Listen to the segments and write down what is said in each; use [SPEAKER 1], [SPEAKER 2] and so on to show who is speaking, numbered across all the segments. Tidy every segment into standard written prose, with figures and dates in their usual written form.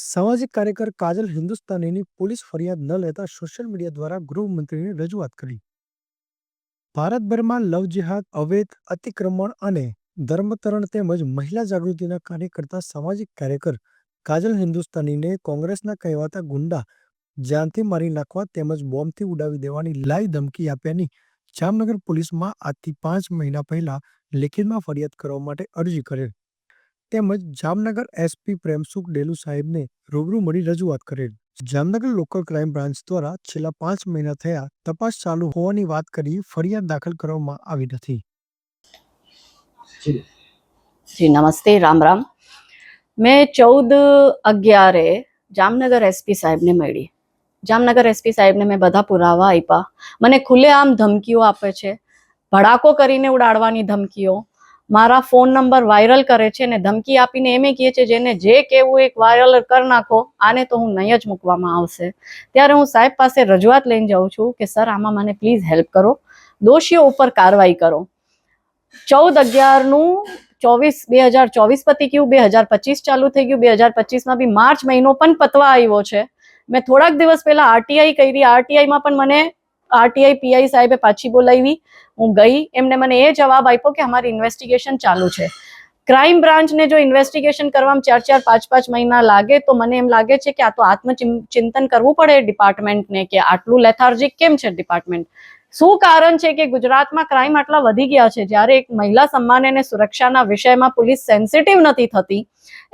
[SPEAKER 1] સામાજિક કાર્યકર કાજલ હિન્દુસ્તાનીની પોલીસ ફરિયાદ ન લેતા સોશિયલ મીડિયા દ્વારા ગૃહમંત્રીને રજૂઆત કરી. ભારતભરમાં લવ જેહાદ, અવૈધ અતિક્રમણ અને ધર્માંતરણ તેમજ મહિલા જાગૃતિના કાર્ય કરતા સામાજિક કાર્યકર કાજલ હિન્દુસ્તાનીને કોંગ્રેસના કહેવાતા ગુંડા જાનથી મારી નાખવા તેમજ બોમ્બથી ઉડાવી દેવાની લાઈવ ધમકી આપ્યાની જામનગર પોલીસમાં આજથી 5 મહિના પહેલા લેખિતમાં ફરિયાદ કરવા માટે અરજી કરેલ તેમજ જામનગર એસપી પ્રેમસુખ ડેલુ સાહેબને રૂબરૂ મળી રજૂઆત કરેલ. જામનગર લોકલ ક્રાઇમ બ્રાન્ચ દ્વારા છેલ્લા 5 મહિના થયા તપાસ ચાલુ હોવાની વાત કરી ફરિયાદ દાખલ કરવામાં આવી નથી.
[SPEAKER 2] जी नमस्ते, राम राम। मैं 14/11 જામનગર એસપી સાહેબને મળી. જામનગર એસપી સાહેબને મેં બધા પુરાવા આપ્યા. મને ખુલ્લેઆમ ધમકીઓ આપે છે, ભડાકો કરીને ઉડાડવાની ધમકીઓ, મારા ફોન નંબર વાયરલ કરે છે ને ધમકી આપીને એમ કહે છે જેને જે કહેવું એક વાયરલ કરી નાખો, આને તો હું નહીં જ મૂકવામાં આવશે. ત્યારે હું સાહેબ પાસે રજૂઆત લઈને જાઉં છું કે સર આમાં મને પ્લીઝ હેલ્પ કરો, દોષીઓ ઉપર કાર્યવાહી કરો. 14/11/2024 પતી ગયું, 2025 ચાલુ થઈ ગયું, 2025માં બી માર્ચ મહિનો પણ પતવા આવ્યો છે. મેં થોડાક દિવસ પહેલા આરટીઆઈ કરી, આરટીઆઈમાં પણ મને આરટીઆઈ પીઆઈ સાહેબે પાછી બોલાવી. હું ગઈ, એમને મને એ જવાબ આપ્યો કે અમારી ઇન્વેસ્ટિગેશન ચાલુ છે. ક્રાઇમ બ્રાન્ચને જો ઇન્વેસ્ટિગેશન કરવામાં 4-4, 5-5 મહિના લાગે તો મને એમ લાગે છે કે આ તો આત્મચિંતન કરવું પડે ડિપાર્ટમેન્ટને કે આટલું લેથાર્જિક કેમ છે ડિપાર્ટમેન્ટ. શું કારણ છે કે ગુજરાતમાં ક્રાઇમ આટલા વધી ગયા છે? જ્યારે એક મહિલા સન્માન અને સુરક્ષાના વિષયમાં પોલીસ સેન્સિટિવ નથી થતી,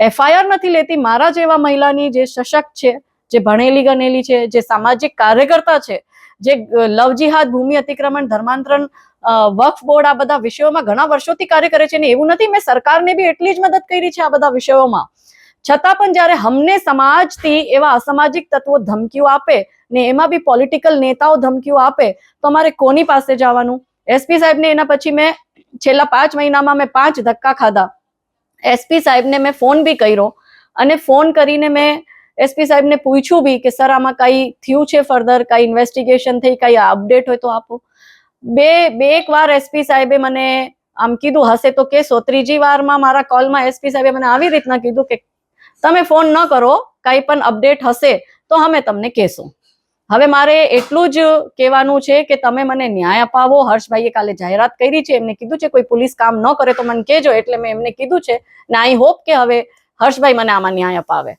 [SPEAKER 2] એફઆઈઆર નથી લેતી. મારા જેવા મહિલાની જે સશક્ત છે, જે ભણેલી ગણેલી છે, જે સામાજિક કાર્યકર્તા છે, જે લવ જિહાદ, ભૂમિ અતિક્રમણ, ધર્માંતરણ, વક્ફ બોર્ડ, આ બધા વિષયોમાં ઘણા વર્ષોથી કાર્ય કરે છે. ને એવું નથી, મેં સરકારને બી એટલી જ મદદ કરી છે આ બધા વિષયોમાં. છતાં પણ જ્યારે અમને સમાજથી એવા અસામાજિક તત્વો ધમકીઓ આપે ને એમાં બી પોલિટિકલ નેતાઓ ધમકીઓ આપે તો અમારે કોની પાસે જવાનું? એસપી સાહેબને એના પછી મેં છેલ્લા 5 મહિનામાં મેં 5 ધક્કા ખાધા. એસપી સાહેબને મેં ફોન બી કર્યો અને ફોન કરીને મેં એસપી સાહેબને પૂછ્યું બી કે સર આમાં કઈ થયું છે, ફર્ધર કઈ ઇન્વેસ્ટિગેશન થઈ, કઈ અપડેટ હોય તો આપો. બે એક વાર એસપી સાહેબે મને આમ કીધું હશે તો કેસો. ત્રીજી વારમાં મારા કોલમાં એસપી સાહેબે મને આવી રીતના કીધું કે તમે ફોન ન કરો, કઈ પણ અપડેટ હશે તો અમે તમને કહેશું. હવે મારે એટલું જ કહેવાનું છે કે તમે મને ન્યાય અપાવો. હર્ષભાઈએ કાલે જાહેરાત કરી છે, એમને કીધું છે કોઈ પોલીસ કામ ન કરે તો મને કહેજો, એટલે મેં એમને કીધું છે ને આઈ હોપ કે હવે હર્ષભાઈ મને આમાં ન્યાય અપાવે.